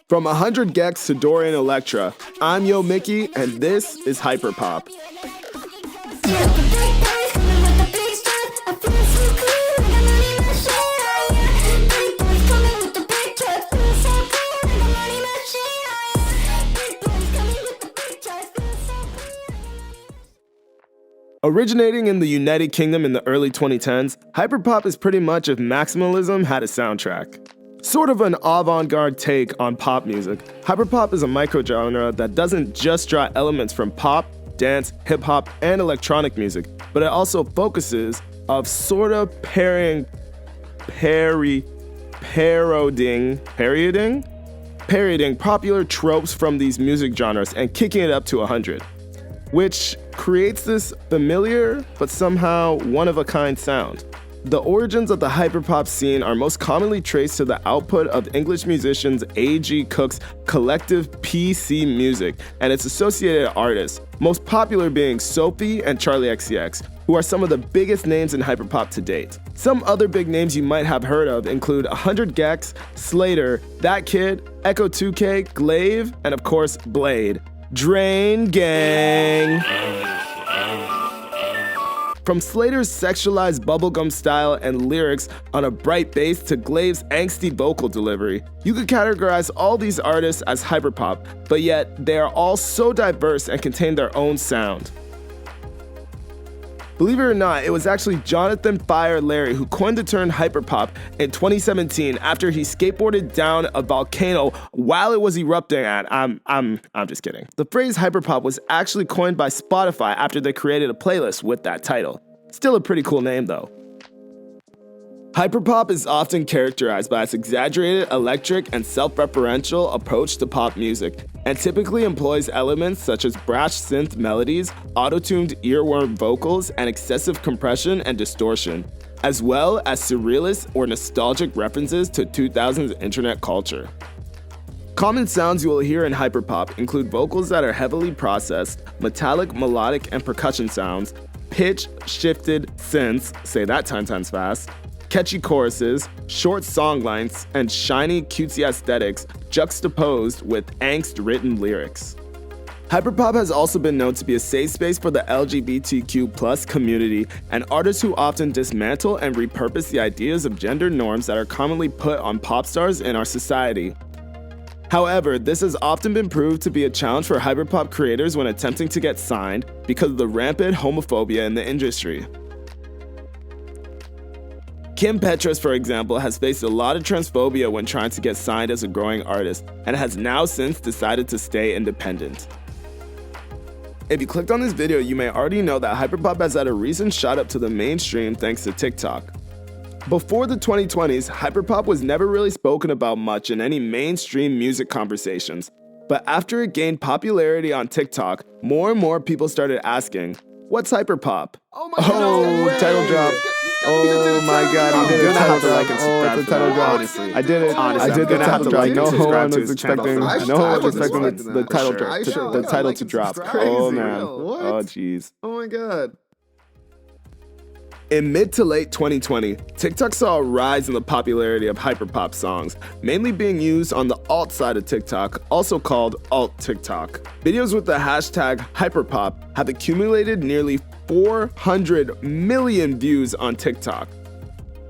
From 100 gecs to Dorian Electra, I'm yomickii, and this is Hyperpop. Originating in the United Kingdom in the early 2010s, Hyperpop is pretty much if maximalism had a soundtrack. Sort of an avant-garde take on pop music, Hyperpop is a microgenre that doesn't just draw elements from pop, dance, hip-hop, and electronic music, but it also focuses of sort of parodying popular tropes from these music genres and kicking it up to 100, which creates this familiar but somehow one-of-a-kind sound. The origins of the hyperpop scene are most commonly traced to the output of English musicians A.G. Cook's collective PC Music and its associated artists, most popular being Sophie and Charli XCX, who are some of the biggest names in hyperpop to date. Some other big names you might have heard of include 100 gecs, Slater, That Kid, Echo 2K, Glaive, and of course, Blade. Drain Gang! From Slater's sexualized bubblegum style and lyrics on a bright bass to Glaive's angsty vocal delivery, you could categorize all these artists as hyperpop, but yet they are all so diverse and contain their own sound. Believe it or not, it was actually Jonathan Fire Larry who coined the term hyperpop in 2017 after he skateboarded down a volcano while it was erupting at. I'm just kidding. The phrase hyperpop was actually coined by Spotify after they created a playlist with that title. Still a pretty cool name though. Hyperpop is often characterized by its exaggerated, electric, and self-referential approach to pop music, and typically employs elements such as brash synth melodies, auto-tuned earworm vocals, and excessive compression and distortion, as well as surrealist or nostalgic references to 2000s internet culture. Common sounds you will hear in hyperpop include vocals that are heavily processed, metallic, melodic, and percussion sounds, pitch-shifted synths, say that 10 times fast, catchy choruses, short song lengths, and shiny, cutesy aesthetics juxtaposed with angst-written lyrics. Hyperpop has also been known to be a safe space for the LGBTQ+ community and artists who often dismantle and repurpose the ideas of gender norms that are commonly put on pop stars in our society. However, this has often been proved to be a challenge for hyperpop creators when attempting to get signed because of the rampant homophobia in the industry. Kim Petras, for example, has faced a lot of transphobia when trying to get signed as a growing artist, and has now since decided to stay independent. If you clicked on this video, you may already know that hyperpop has had a recent shot up to the mainstream thanks to TikTok. Before the 2020s, hyperpop was never really spoken about much in any mainstream music conversations, but after it gained popularity on TikTok, more and more people started asking, "What's hyperpop?" Oh my god, title drop. Oh my god, he did a title drop. Oh, it's a title drop. Honestly. I did it. I did the title drop. No one was expecting the title to drop. Oh man. What? Oh jeez. Oh my god. In mid to late 2020, TikTok saw a rise in the popularity of hyperpop songs, mainly being used on the alt side of TikTok, also called alt TikTok. Videos with the hashtag hyperpop have accumulated nearly 400 million views on TikTok.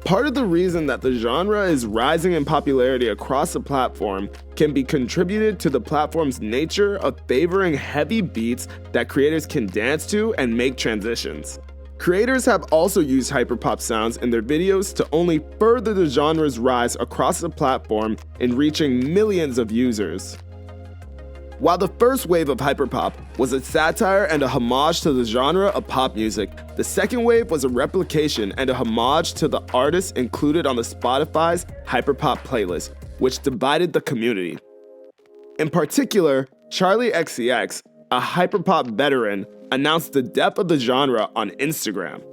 Part of the reason that the genre is rising in popularity across the platform can be contributed to the platform's nature of favoring heavy beats that creators can dance to and make transitions. Creators have also used hyperpop sounds in their videos to only further the genre's rise across the platform in reaching millions of users. While the first wave of hyperpop was a satire and a homage to the genre of pop music, the second wave was a replication and a homage to the artists included on the Spotify's Hyperpop playlist, which divided the community. In particular, Charli XCX, a hyperpop veteran, announced the death of the genre on Instagram.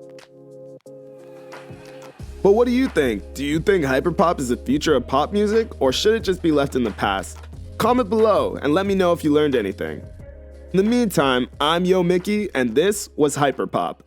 But what do you think? Do you think hyperpop is the future of pop music, or should it just be left in the past? Comment below and let me know if you learned anything. In the meantime, I'm yomickii, and this was Hyperpop.